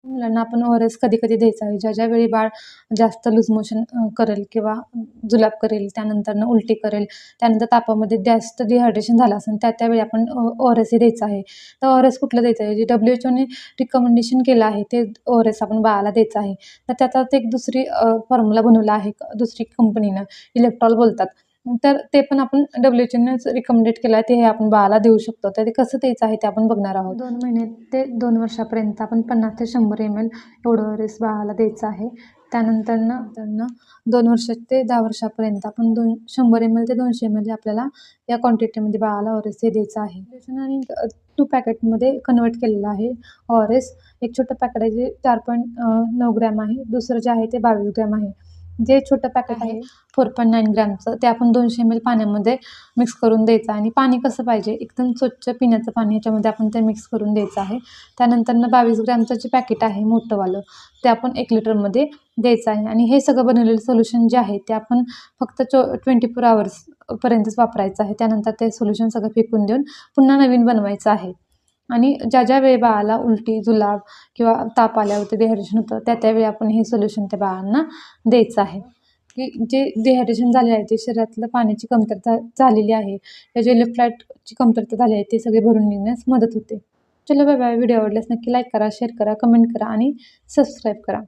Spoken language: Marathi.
मुलांना आपण ORS कधी-कधी द्यायचा आहे. ज्या वेळी बाळ जास्त लूज मोशन करेल किंवा जुलाब करेल, त्यानंतरनं उलटी करेल, त्यानंतर तापामध्ये जास्त डिहायड्रेशन झालं असेल, त्यावेळी आपण ORS हे द्यायचं आहे. तर ORS कुठलं द्यायचं आहे? जे WHOने रिकमेंडेशन केलं आहे, ते ORS आपण बाळाला द्यायचं आहे. तर त्याच्यात एक दुसरी फॉर्म्युला बनवला आहे, दुसरी कंपनीनं इलेक्ट्रॉल बोलतात. तर ते पण आपण WHOनेच रिकमेंडेड केलं आहे, ते हे आपण बाळाला देऊ शकतो. तर ते कसं द्यायचं आहे ते आपण बघणार आहोत. 2 महिने ते 2 वर्षापर्यंत आपण 50 ते 100 ml एवढं ORS बाळाला द्यायचं आहे. त्यानंतरनं 2 वर्ष ते 10 वर्षापर्यंत आपण 100 ml ते 200 ml आपल्याला या क्वांटिटीमध्ये बाळाला ORS हे द्यायचं आहे. आणि 2 पॅकेटमध्ये कन्व्हर्ट केलेलं आहे ORS. एक छोटं पॅकेट आहे जे 4.9 ग्रॅम आहे. दुसरं जे आहे ते 22 ग्रॅम आहे. जे छोटं पॅकेट आहे 4.9 ग्रॅमचं ते आपण 200 ml पाण्यामध्ये मिक्स करून द्यायचं आहे. आणि पाणी कसं पाहिजे? एकदम स्वच्छ पिण्याचं पाणी ह्याच्यामध्ये आपण ते मिक्स करून द्यायचं आहे. त्यानंतरनं 22 ग्रॅमचं जे पॅकेट आहे मोठंवालं, ते आपण 1 लिटरमध्ये द्यायचं आहे. आणि हे सगळं बनवलेलं सोल्युशन जे आहे ते आपण फक्त 24 अवर्स पर्यंतच वापरायचं आहे. त्यानंतर ते सोल्युशन सगळं फेकून देऊन पुन्हा नवीन बनवायचं आहे. आणि ज्या वेळी बाळाला उलटी, जुलाब किंवा ताप आल्यावरती डिहायड्रेशन होतं, त्यावेळी आपण हे सोल्युशन त्या बाळांना द्यायचं आहे. की जे डिहायड्रेशन झाले आहे, जे शरीरातलं पाण्याची कमतरता झालेली आहे, या जे इलेक्ट्रोलाइटची कमतरता झाली आहे, ते सगळे भरून निघण्यास मदत होते. चलो बाय बाय. व्हिडिओ आवडल्यास नक्की लाईक करा, शेअर करा, कमेंट करा आणि सबस्क्राईब करा.